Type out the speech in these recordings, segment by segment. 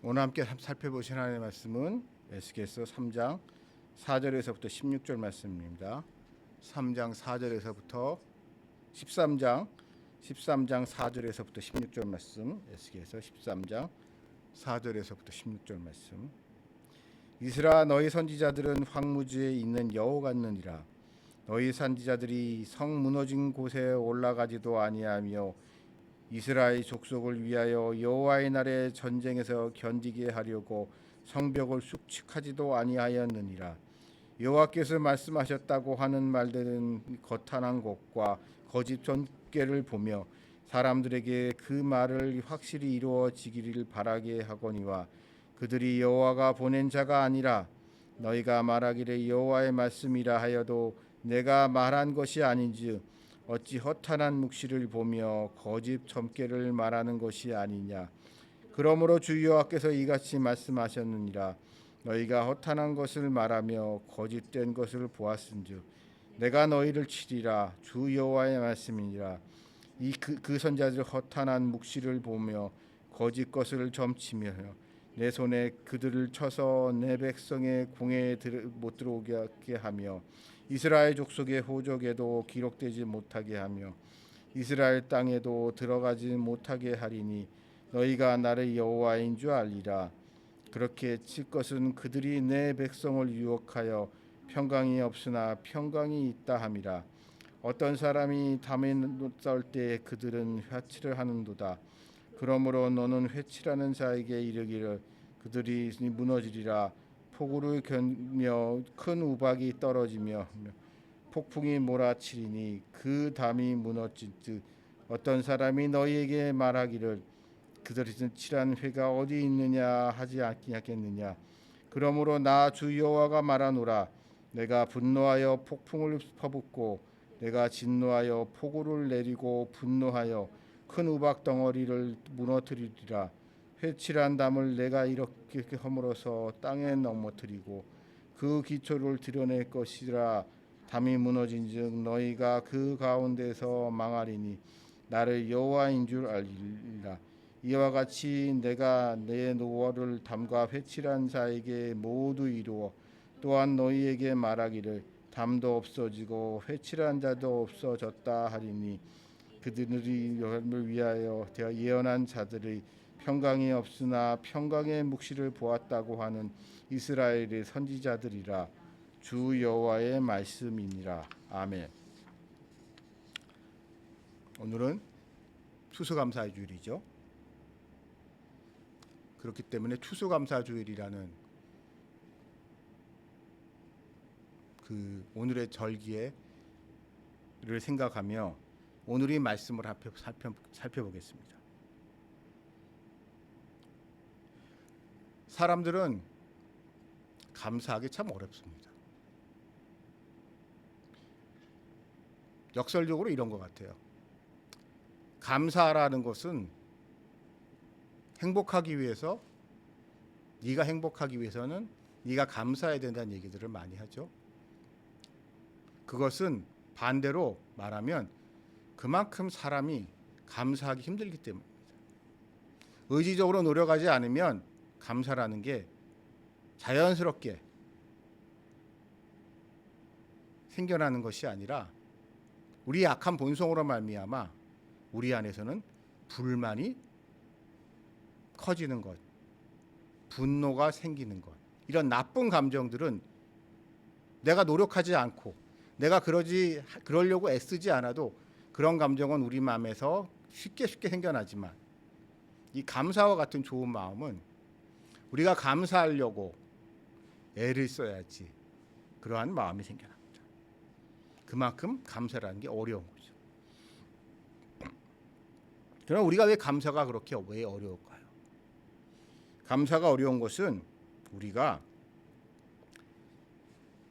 오늘 함께 살펴보신 하나님의 말씀은 에스겔서 3장 4절에서부터 16절 말씀입니다. 3장 4절에서부터 13장 4절에서부터 16절 말씀, 에스겔서 13장 4절에서부터 16절 말씀. 이스라 너희 선지자들은 황무지에 있는 여호 같느니라. 너희 선지자들이 성 무너진 곳에 올라가지도 아니하며 이스라엘 족속을 위하여 여호와의 날에 전쟁에서 견디게 하려고 성벽을 숙직하지도 아니하였느니라. 여호와께서 말씀하셨다고 하는 말들은 거탄한 것과 거짓 전개를 보며 사람들에게 그 말을 확실히 이루어지기를 바라게 하거니와 그들이 여호와가 보낸 자가 아니라 너희가 말하기를 여호와의 말씀이라 하여도 내가 말한 것이 아닌즉 어찌 허탄한 묵시를 보며 거짓 점괘를 말하는 것이 아니냐. 그러므로 주 여호와께서 이같이 말씀하셨느니라. 너희가 허탄한 것을 말하며 거짓된 것을 보았은즉 내가 너희를 치리라. 주 여호와의 말씀이니라. 그 선자들 허탄한 묵시를 보며 거짓 것을 점치며 내 손에 그들을 쳐서 내 백성의 궁에 못 들어오게 하며 이스라엘 족속의 호적에도 기록되지 못하게 하며 이스라엘 땅에도 들어가지 못하게 하리니 너희가 나를 여호와인 줄 알리라. 그렇게 칠 것은 그들이 내 백성을 유혹하여 평강이 없으나 평강이 있다 함이라. 어떤 사람이 담에 썰 때 그들은 회치를 하는도다. 그러므로 너는 회치라는 자에게 이르기를 그들이 무너지리라. 폭우를 견며 큰 우박이 떨어지며 폭풍이 몰아치리니 그 담이 무너질 듯 어떤 사람이 너희에게 말하기를 그들이 칠한 회가 어디 있느냐 하지 않겠느냐. 그러므로 나 주 여호와가 말하노라. 내가 분노하여 폭풍을 퍼붓고 내가 진노하여 폭우를 내리고 분노하여 큰 우박 덩어리를 무너뜨리리라. 회칠한 담을 내가 이렇게 허물어서 땅에 넘어뜨리고 그 기초를 드러낼 것이라. 담이 무너진즉 너희가 그 가운데서 망하리니 나를 여호와인 줄 알리라. 이와 같이 내가 내 노월을 담과 회칠한 자에게 모두 이루어 또한 너희에게 말하기를 담도 없어지고 회칠한 자도 없어졌다 하리니 그들이 여호와를 위하여 예언한 자들의 평강이 없으나 평강의 묵시를 보았다고 하는 이스라엘의 선지자들이라. 주 여호와의 말씀이니라. 아멘. 오늘은 추수감사 주일이죠. 그렇기 때문에 추수감사 주일이라는 그 오늘의 절기를 생각하며 오늘의 말씀을 살펴보겠습니다. 사람들은 감사하기 참 어렵습니다. 역설적으로 이런 것 같아요. 감사라는 것은 행복하기 위해서, 네가 행복하기 위해서는 네가 감사해야 된다는 얘기들을 많이 하죠. 그것은 반대로 말하면 그만큼 사람이 감사하기 힘들기 때문입니다. 의지적으로 노력하지 않으면 감사라는 게 자연스럽게 생겨나는 것이 아니라 우리 약한 본성으로 말미암아 우리 안에서는 불만이 커지는 것, 분노가 생기는 것, 이런 나쁜 감정들은 내가 노력하지 않고 내가 그러려고 애쓰지 않아도 그런 감정은 우리 마음에서 쉽게 생겨나지만 이 감사와 같은 좋은 마음은 우리가 감사하려고 애를 써야지 그러한 마음이 생겨납니다. 그만큼 감사라는 게 어려운 거죠. 그럼 우리가 왜 감사가 그렇게 왜 어려울까요? 감사가 어려운 것은 우리가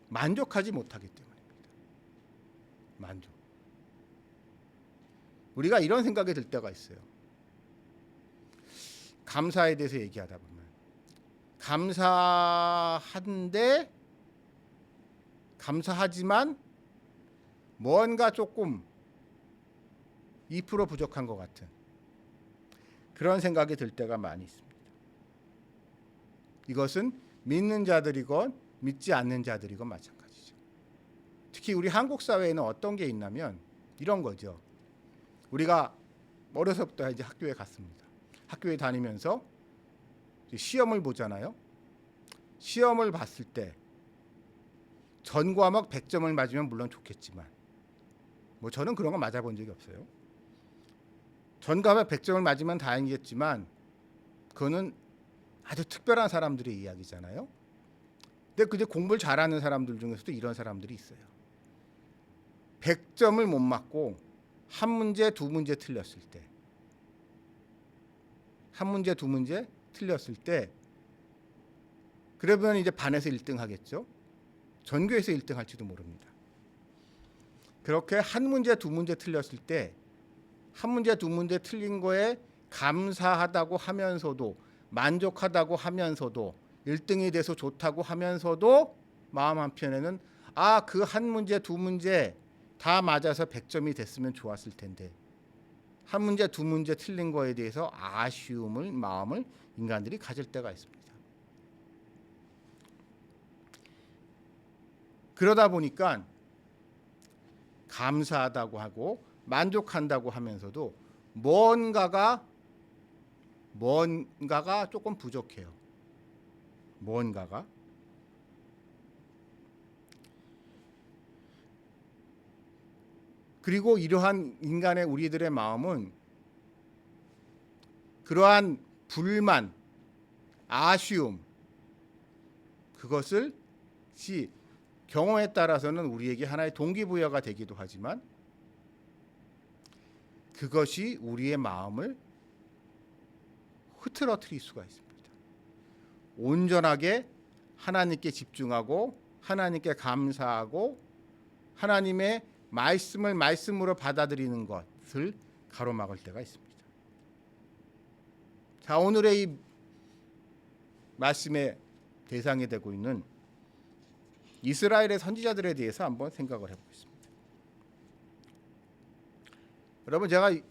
만족하지 못하기 때문입니다. 만족. 우리가 이런 생각이 들 때가 있어요. 감사에 대해서 얘기하다 보면 감사하지만 뭔가 조금 2% 부족한 것 같은 그런 생각이 들 때가 많이 있습니다. 이것은 믿는 자들이건 믿지 않는 자들이건 마찬가지죠. 특히 우리 한국 사회에는 어떤 게 있냐면 이런 거죠. 우리가 어려서부터 이제 학교에 갔습니다. 학교에 다니면서 시험을 보잖아요. 시험을 봤을 때 전 과목 100점을 맞으면 물론 좋겠지만 뭐 저는 그런 거 맞아본 적이 없어요. 전 과목 100점을 맞으면 다행이겠지만 그거는 아주 특별한 사람들의 이야기잖아요. 근데 그제 공부를 잘하는 사람들 중에서도 이런 사람들이 있어요. 100점을 못 맞고 한 문제, 두 문제 틀렸을 때, 한 문제, 두 문제 틀렸을 때, 그러면 이제 반에서 1등 하겠죠. 전교에서 1등 할지도 모릅니다. 그렇게 한 문제, 두 문제 틀렸을 때, 한 문제, 두 문제 틀린 거에 감사하다고 하면서도, 만족하다고 하면서도, 1등이 돼서 좋다고 하면서도 마음 한편에는 그 한 문제, 두 문제 다 맞아서 100점이 됐으면 좋았을 텐데 한 문제, 두 문제 틀린 거에 대해서 아쉬움을 마음을 인간들이 가질 때가 있습니다. 그러다 보니까 감사하다고 하고 만족한다고 하면서도 뭔가가 조금 부족해요. 뭔가가. 그리고 이러한 인간의 우리들의 마음은 그러한 불만, 아쉬움, 그것을 경험에 따라서는 우리에게 하나의 동기부여가 되기도 하지만 그것이 우리의 마음을 흐트러뜨릴 수가 있습니다. 온전하게 하나님께 집중하고 하나님께 감사하고 하나님의 말씀을 말씀으로 받아들이는 것을 가로막을 때가 있습니다. 자, 오늘의 이 말씀의 대상이 되고 있는 이스라엘의 선지자들에 대해서 한번 생각을 해보겠습니다. 여러분, 제가 이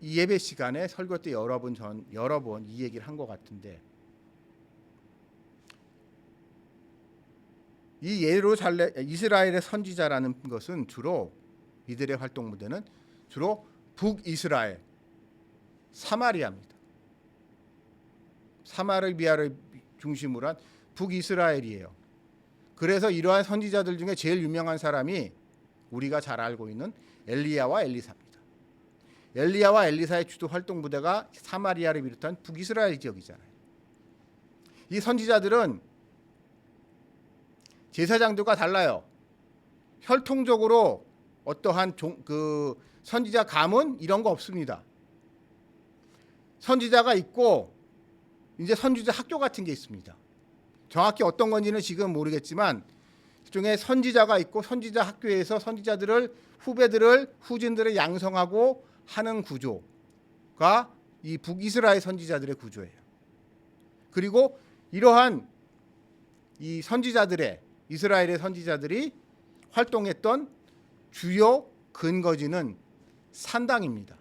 예배 시간에 설교 때 여러 번 이 얘기를 한 것 같은데 이 이스라엘의 선지자라는 것은 주로 이들의 활동 무대는 주로 북이스라엘, 사마리아입니다. 사마리아를 중심으로 한 북이스라엘이에요. 그래서 이러한 선지자들 중에 제일 유명한 사람이 우리가 잘 알고 있는 엘리야와 엘리사입니다. 엘리야와 엘리사의 주도 활동 부대가 사마리아를 비롯한 북이스라엘 지역이잖아요. 이 선지자들은 제사장들과 달라요. 혈통적으로 어떠한 선지자 가문 이런 거 없습니다. 선지자가 있고 이제 선지자 학교 같은 게 있습니다. 정확히 어떤 건지는 지금 모르겠지만 그중에 선지자가 있고 선지자 학교에서 선지자들을 후진들을 양성하고 하는 구조가 이 북이스라엘 선지자들의 구조예요. 그리고 이러한 이 이스라엘의 선지자들이 활동했던 주요 근거지는 산당입니다.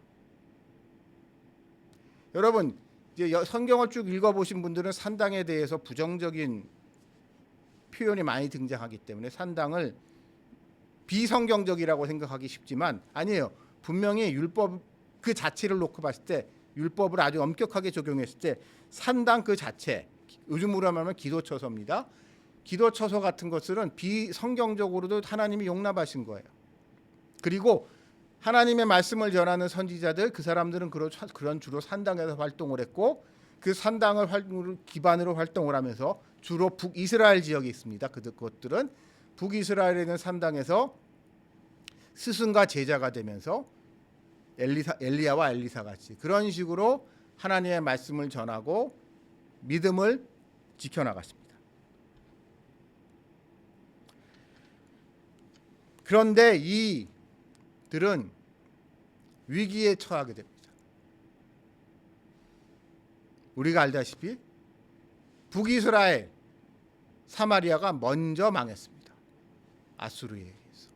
여러분, 이제 성경을 쭉 읽어보신 분들은 산당에 대해서 부정적인 표현이 많이 등장하기 때문에 산당을 비성경적이라고 생각하기 쉽지만 아니에요. 분명히 율법 그 자체를 놓고 봤을 때 율법을 아주 엄격하게 적용했을 때 산당 그 자체, 요즘으로 하면 기도처소입니다. 기도처소 같은 것들은 비성경적으로도 하나님이 용납하신 거예요. 그리고 하나님의 말씀을 전하는 선지자들, 그 사람들은 그런 주로 산당에서 활동을 했고 그 산당을 기반으로 활동을 하면서 주로 북이스라엘 지역에 있습니다. 그것들은 북이스라엘에 있는 산당에서 스승과 제자가 되면서 엘리야와 엘리사 같이 그런 식으로 하나님의 말씀을 전하고 믿음을 지켜나갔습니다. 그런데 이들은 위기에 처하게 됩니다. 우리가 알다시피 북이스라엘, 사마리아가 먼저 망했습니다. 아수르에 의해서.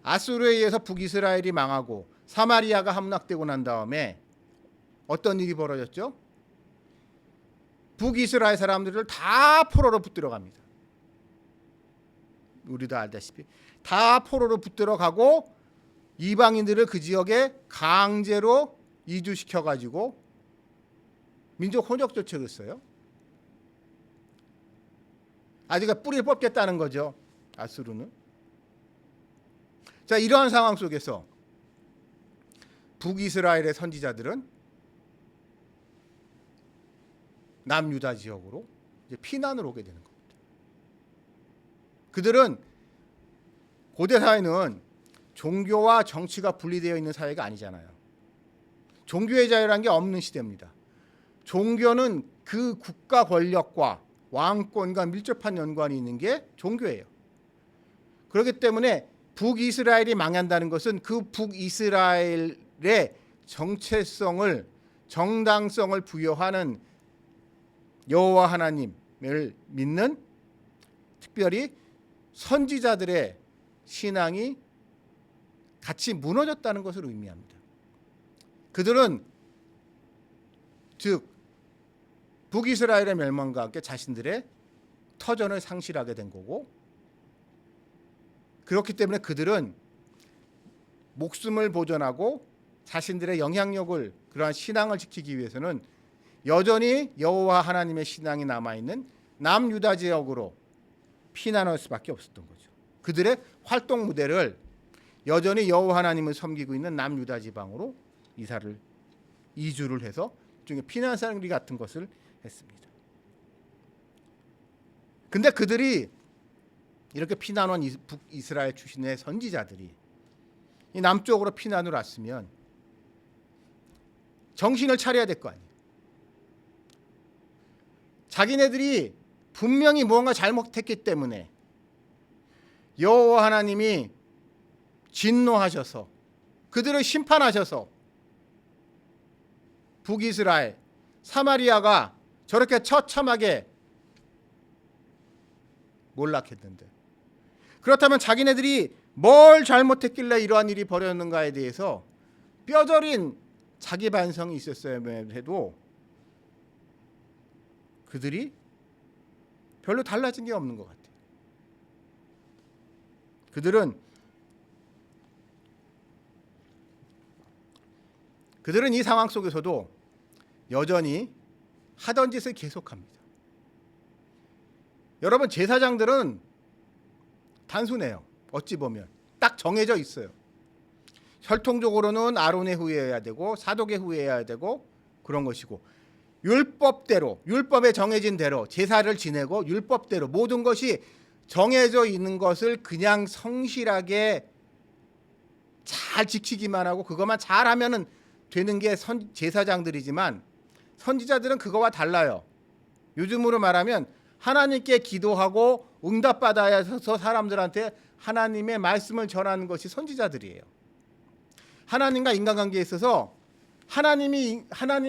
아수르에 의해서 북이스라엘이 망하고 사마리아가 함락되고 난 다음에 어떤 일이 벌어졌죠? 북이스라엘 사람들을 다 포로로 붙들어 갑니다. 우리도 알다시피 다 포로로 붙들어 가고 이방인들을 그 지역에 강제로 이주시켜 가지고 민족 혼역 조치를 했어요. 아직 뿌리를 뽑겠다는 거죠. 아수르는. 자, 이러한 상황 속에서 북이스라엘의 선지자들은 남유다 지역으로 이제 피난을 오게 되는 겁니다. 그들은 고대 사회는 종교와 정치가 분리되어 있는 사회가 아니잖아요. 종교의 자유라는 게 없는 시대입니다. 종교는 그 국가 권력과 왕권과 밀접한 연관이 있는 게 종교예요. 그렇기 때문에 북이스라엘이 망한다는 것은 그 북이스라엘의 정체성을, 정당성을 부여하는 여호와 하나님을 믿는 특별히 선지자들의 신앙이 같이 무너졌다는 것을 의미합니다. 그들은 즉 북이스라엘의 멸망과 함께 자신들의 터전을 상실하게 된 거고, 그렇기 때문에 그들은 목숨을 보존하고 자신들의 영향력을, 그러한 신앙을 지키기 위해서는 여전히 여호와 하나님의 신앙이 남아있는 남유다 지역으로 피난할 수밖에 없었던 거죠. 그들의 활동 무대를 여전히 여호와 하나님을 섬기고 있는 남유다 지방으로 이주를 해서 일종의 피난살기 같은 것을 했습니다. 근데 그들이 이렇게 피난 온 북이스라엘 출신의 선지자들이 이 남쪽으로 피난을 왔으면 정신을 차려야 될 거 아니에요. 자기네들이 분명히 무언가 잘못했기 때문에 여호와 하나님이 진노하셔서 그들을 심판하셔서 북이스라엘, 사마리아가 저렇게 처참하게 몰락했는데, 그렇다면 자기네들이 뭘 잘못했길래 이러한 일이 벌어졌는가에 대해서 뼈저린 자기 반성이 있었어야 해도 그들이 별로 달라진 게 없는 것 같아요. 그들은 이 상황 속에서도 여전히 하던 짓을 계속합니다. 여러분, 제사장들은 단순해요. 어찌 보면 딱 정해져 있어요. 혈통적으로는 아론의 후예여야 되고 사독의 후예여야 되고 그런 것이고, 율법대로, 율법에 정해진 대로 제사를 지내고 율법대로 모든 것이 정해져 있는 것을 그냥 성실하게 잘 지키기만 하고 그것만 잘하면은 되는 게 제사장들이지만, 선지자들은 그거와 달라요. 요즘으로 말하면 하나님께 기도하고 응답받아야 해서 사람들한테 하나님의 말씀을 전하는 것이 선지자들이에요. 하나님과 인간관계에 있어서 하나님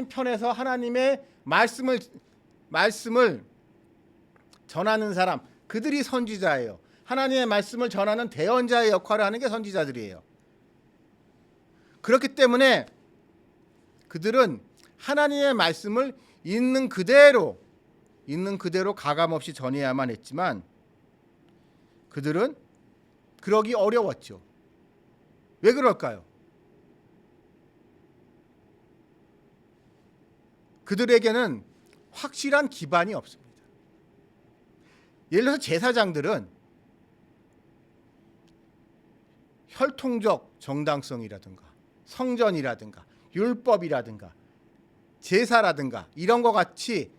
편에서 하나님의 말씀을 전하는 사람, 그들이 선지자예요. 하나님의 말씀을 전하는 대언자의 역할을 하는 게 선지자들이에요. 그렇기 때문에 그들은 하나님의 말씀을 있는 그대로 가감없이 전해야만 했지만, 그들은 그러기 어려웠죠. 왜 그럴까요? 그들에게는 확실한 기반이 없습니다. 예를 들어서 제사장들은 혈통적 정당성이라든가 성전이라든가 율법이라든가 제사라든가 이런 것 같이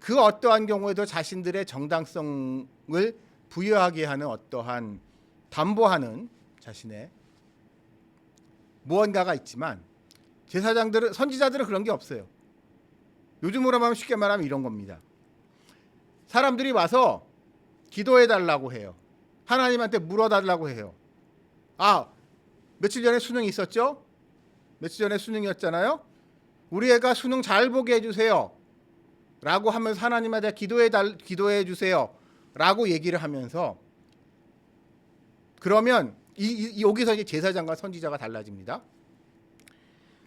그 어떠한 경우에도 자신들의 정당성을 부여하게 하는 어떠한 담보하는 자신의 무언가가 있지만, 제사장들은, 선지자들은 그런 게 없어요. 요즘으로 말하면 쉽게 말하면 이런 겁니다. 사람들이 와서 기도해 달라고 해요. 하나님한테 물어달라고 해요. 아, 며칠 전에 수능이 있었죠? 며칠 전에 수능이었잖아요. 우리 애가 수능 잘 보게 해주세요 라고 하면서 하나님한테 기도해 주세요 라고 얘기를 하면서, 그러면 여기서 이제 제사장과 선지자가 달라집니다.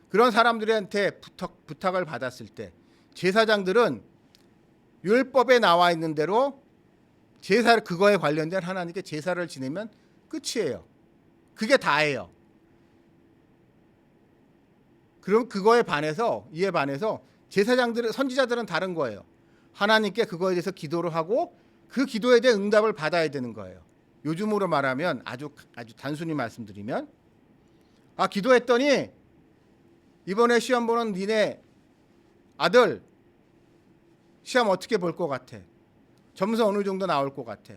그런 사람들한테 부탁을 받았을 때 제사장들은 율법에 나와 있는 대로 제사를 그거에 관련된 하나님께 제사를 지내면 끝이에요. 그게 다예요. 그럼 그거에 반해서 이에 반해서 제사장들은 선지자들은 다른 거예요. 하나님께 그거에 대해서 기도를 하고 그 기도에 대해 응답을 받아야 되는 거예요. 요즘으로 말하면 아주 단순히 말씀드리면 기도했더니 이번에 시험 보는 니네 아들 시험 어떻게 볼 것 같아? 점수 어느 정도 나올 것 같아?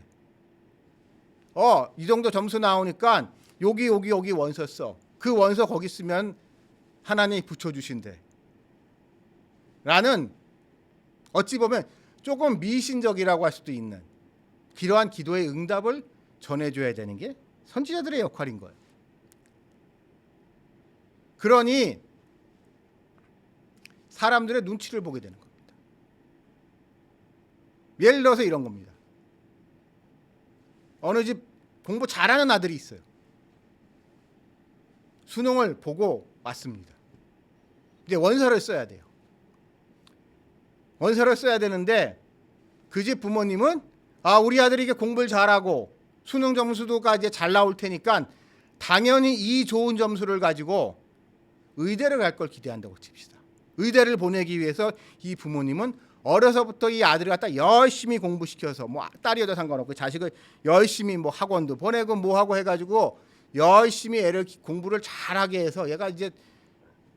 이 정도 점수 나오니까 여기 원서 써. 그 원서 거기 쓰면 하나님이 붙여주신대. 라는 어찌 보면 조금 미신적이라고 할 수도 있는 그러한 기도의 응답을 전해줘야 되는 게 선지자들의 역할인 거예요. 그러니 사람들의 눈치를 보게 되는 겁니다. 예를 들어서 이런 겁니다. 어느 집 공부 잘하는 아들이 있어요. 수능을 보고 왔습니다. 이제 원서를 써야 돼요. 원서를 써야 되는데 그 집 부모님은 우리 아들이 이게 공부를 잘하고 수능 점수도가 이제 잘 나올 테니까 당연히 이 좋은 점수를 가지고 의대를 갈 걸 기대한다고 칩시다. 의대를 보내기 위해서 이 부모님은 어려서부터 이 아들을 갖다 열심히 공부시켜서 뭐 딸이어도 상관없고 자식을 열심히 뭐 학원도 보내고 뭐 하고 해가지고 열심히 애를 공부를 잘하게 해서 얘가 이제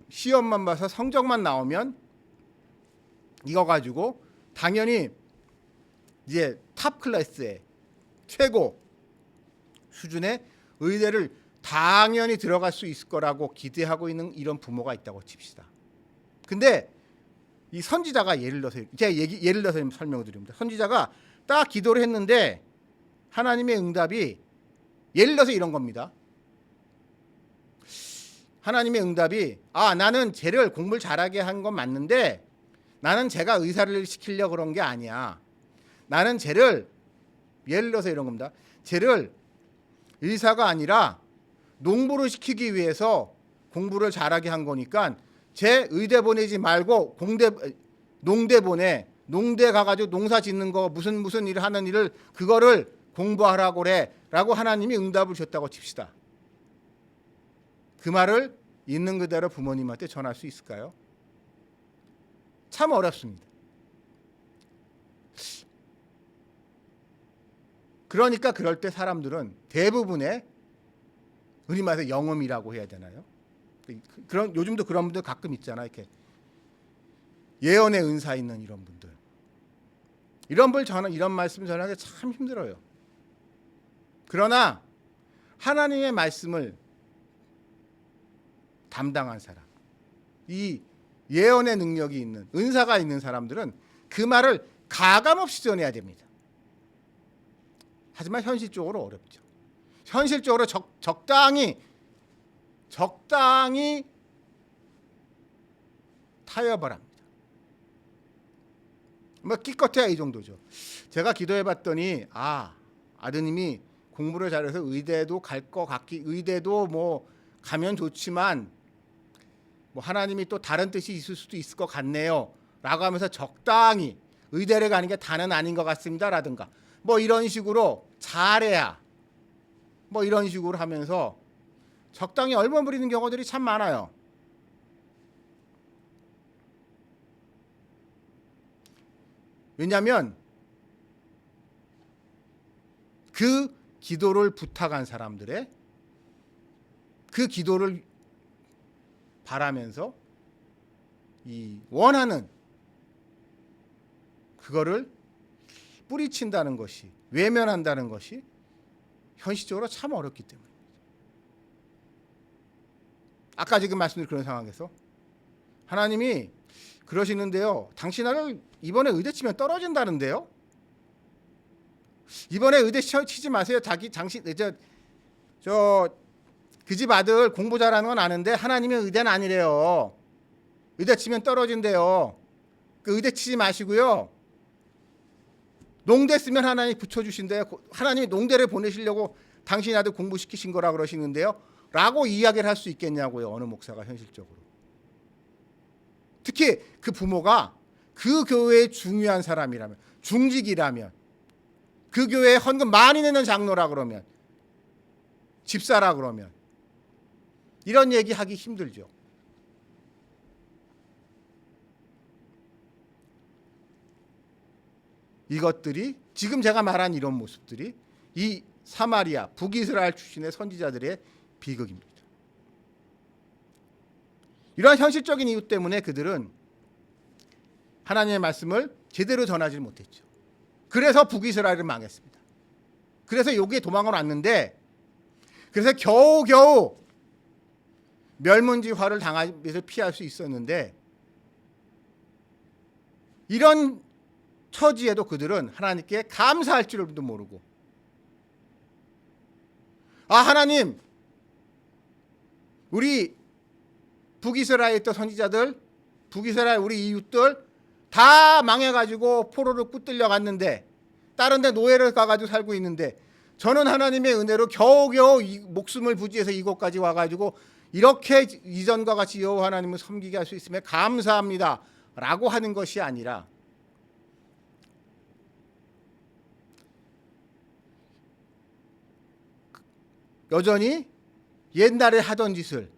시험만 봐서 성적만 나오면 이거 가지고 당연히 이제 탑 클래스의 최고 수준의 의대를 당연히 들어갈 수 있을 거라고 기대하고 있는 이런 부모가 있다고 칩시다. 근데 이 선지자가 예를 들어서 설명을 드립니다. 선지자가 딱 기도를 했는데 하나님의 응답이 예를 들어서 이런 겁니다. 하나님의 응답이 나는 쟤를 공부를 잘하게 한 건 맞는데 나는 쟤가 의사를 시키려고 그런 게 아니야. 나는 쟤를 예를 들어서 이런 겁니다. 쟤를 의사가 아니라 농부를 시키기 위해서 공부를 잘하게 한 거니까 쟤 의대 보내지 말고 농대 보내. 농대 가가지고 농사 짓는 거 무슨 일을 하는 일을 그거를 공부하라고 그래 라고 하나님이 응답을 줬다고 칩시다. 그 말을 있는 그대로 부모님한테 전할 수 있을까요? 참 어렵습니다. 그러니까 그럴 때 사람들은 대부분의 흔히 말해서 영음이라고 해야 되나요? 요즘도 그런 분들 가끔 있잖아요. 이렇게 예언의 은사 있는 이런 분들. 이런 말씀 전하기 참 힘들어요. 그러나 하나님의 말씀을 담당한 사람, 이 예언의 능력이 있는 은사가 있는 사람들은 그 말을 가감없이 전해야 됩니다. 하지만 현실적으로 어렵죠. 현실적으로 적당히 타협을 합니다. 뭐 기껏해야 이 정도죠. 제가 기도해봤더니 아드님이 공부를 잘해서 의대도 갈 것 같기, 의대도 뭐 가면 좋지만 뭐 하나님이 또 다른 뜻이 있을 수도 있을 것 같네요. 라고 하면서 적당히 의대를 가는 게 다는 아닌 것 같습니다. 라든가 뭐 이런 식으로 잘해야 뭐 이런 식으로 하면서 적당히 얼버무리는 경우들이 참 많아요. 왜냐하면 그 기도를 부탁한 사람들의 그 기도를 바라면서 이 원하는 그거를 뿌리친다는 것이, 외면한다는 것이 현실적으로 참 어렵기 때문입니다. 아까 지금 말씀드린 그런 상황에서 하나님이 그러시는데요. 당신 아들 이번에 의대 치면 떨어진다는데요. 이번에 의대 치지 마세요. 그 집 아들 공부 잘하는 건 아는데 하나님의 의대는 아니래요. 의대 치면 떨어진대요. 그 의대 치지 마시고요. 농대 쓰면 하나님이 붙여주신대요. 하나님이 농대를 보내시려고 당신 아들 공부시키신 거라 그러시는데요. 라고 이야기를 할 수 있겠냐고요. 어느 목사가 현실적으로. 특히 그 부모가 그 교회의 중요한 사람이라면, 중직이라면, 그 교회에 헌금 많이 내는 장로라 그러면, 집사라 그러면 이런 얘기하기 힘들죠. 이것들이 지금 제가 말한 이런 모습들이 이 사마리아 북이스라엘 출신의 선지자들의 비극입니다. 이러한 현실적인 이유 때문에 그들은 하나님의 말씀을 제대로 전하지 못했죠. 그래서 북이스라엘은 망했습니다. 그래서 여기에 도망을 왔는데, 그래서 겨우겨우 멸문지화를 당하면서 피할 수 있었는데, 이런 처지에도 그들은 하나님께 감사할 줄도 모르고, 하나님, 우리 북이스라엘에 있던 선지자들, 북이스라엘 우리 이웃들 다 망해가지고 포로로 붙들려 갔는데, 다른 데 노예를 가가지고 살고 있는데, 저는 하나님의 은혜로 겨우겨우 목숨을 부지해서 이곳까지 와가지고 이렇게 이전과 같이 여호와 하나님을 섬기게 할 수 있음에 감사합니다 라고 하는 것이 아니라, 여전히 옛날에 하던 짓을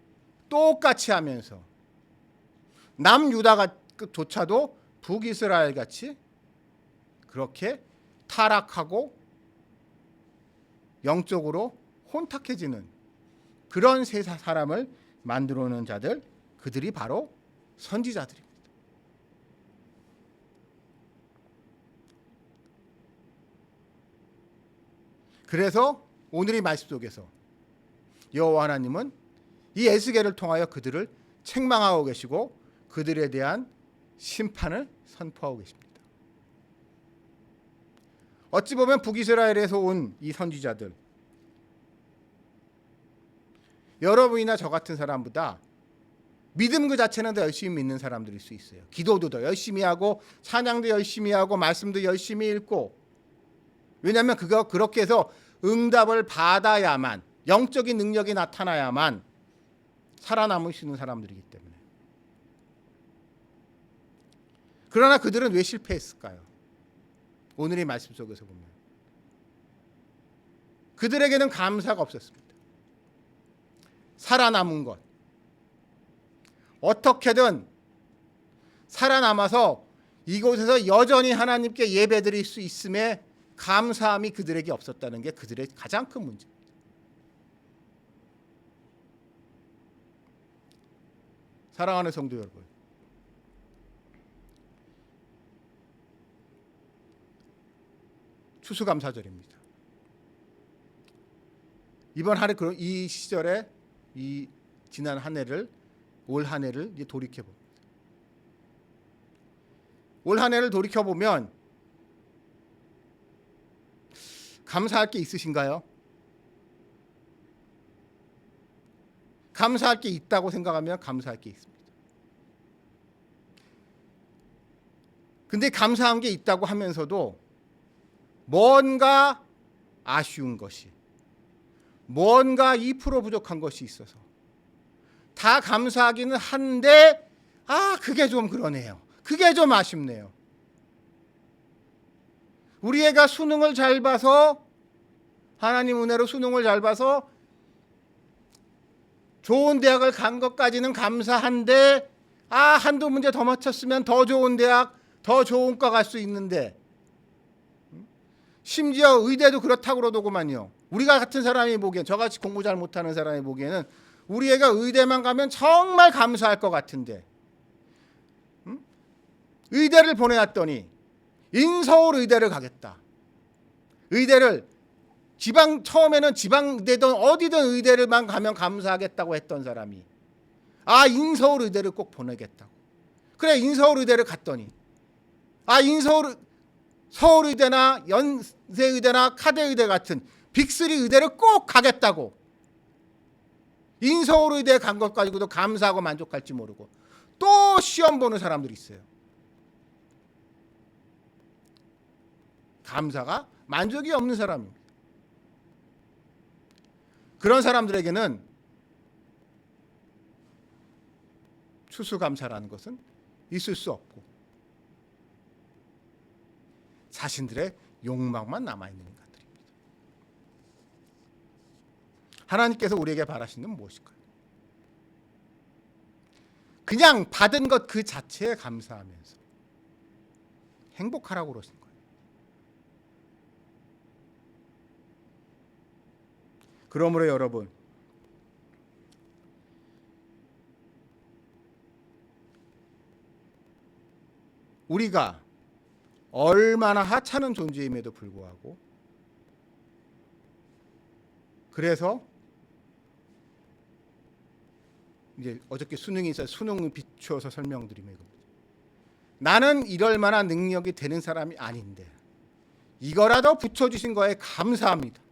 똑같이 하면서 남유다조차도 북이스라엘 같이 그렇게 타락하고 영적으로 혼탁해지는 그런 세 사람을 만들어 놓은 자들, 그들이 바로 선지자들입니다. 그래서 오늘의 말씀 속에서 여호와 하나님은 이 에스겔을 통하여 그들을 책망하고 계시고 그들에 대한 심판을 선포하고 계십니다. 어찌 보면 북이스라엘에서 온 이 선지자들, 여러분이나 저 같은 사람보다 믿음 그 자체는 더 열심히 믿는 사람들일 수 있어요. 기도도 더 열심히 하고 찬양도 열심히 하고 말씀도 열심히 읽고, 왜냐하면 그렇게 해서 응답을 받아야만, 영적인 능력이 나타나야만 살아남을 수 있는 사람들이기 때문에. 그러나 그들은 왜 실패했을까요? 오늘의 말씀 속에서 보면 그들에게는 감사가 없었습니다. 살아남은 것, 어떻게든 살아남아서 이곳에서 여전히 하나님께 예배드릴 수 있음에 감사함이 그들에게 없었다는 게 그들의 가장 큰 문제입니다. 사랑하는 성도 여러분, 추수감사절입니다. 이번 한 해, 이 시절에 이 지난 한 해를, 올 한 해를 이제 돌이켜 봅니다. 올 한 해를 돌이켜 보면 감사할 게 있으신가요? 감사할 게 있다고 생각하면 감사할 게 있습니다. 근데 감사한 게 있다고 하면서도 뭔가 아쉬운 것이, 뭔가 2% 부족한 것이 있어서 다 감사하기는 한데 그게 좀 그러네요. 그게 좀 아쉽네요. 우리 애가 수능을 잘 봐서, 하나님 은혜로 수능을 잘 봐서 좋은 대학을 간 것까지는 감사한데, 한두 문제 더 맞췄으면 더 좋은 대학, 더 좋은 과 갈 수 있는데, 심지어 의대도 그렇다고 그러더구만요. 우리가 같은 사람이 보기엔, 저같이 공부 잘 못하는 사람이 보기에는 우리 애가 의대만 가면 정말 감사할 것 같은데, 의대를 보내놨더니 인서울 의대를 가겠다. 의대를 처음에는 지방대든 어디든 의대를만 가면 감사하겠다고 했던 사람이 인서울 의대를 꼭 보내겠다고. 그래, 인서울 의대를 갔더니 서울의대나 연세의대나 카대의대 같은 빅3 의대를 꼭 가겠다고. 인서울의대에 간 것 가지고도 감사하고 만족할지 모르고 또 시험 보는 사람들이 있어요. 감사가 만족이 없는 사람입니다. 그런 사람들에게는 추수감사라는 것은 있을 수 없고, 자신들의 욕망만 남아있는 인간들입니다. 하나님께서 우리에게 바라시는 무엇일까요? 그냥 받은 것 그 자체에 감사하면서 행복하라고 그러시는 거예요. 그러므로 여러분, 우리가 얼마나 하찮은 존재임에도 불구하고, 그래서 이제 어저께 수능이 있어서 수능을 비추어서 설명드리면 이겁니다. 나는 이럴 만한 능력이 되는 사람이 아닌데 이거라도 붙여주신 거에 감사합니다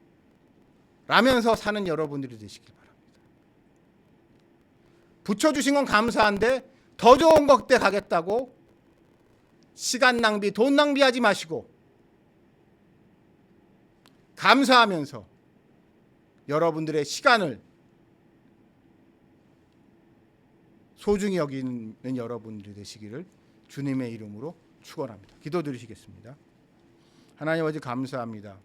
라면서 사는 여러분들이 되시길 바랍니다. 붙여주신 건 감사한데 더 좋은 것때 가겠다고 시간 낭비, 돈 낭비하지 마시고 감사하면서 여러분들의 시간을 소중히 여기는 여러분들이 되시기를 주님의 이름으로 축원합니다. 기도드리시겠습니다. 하나님 아버지 감사합니다.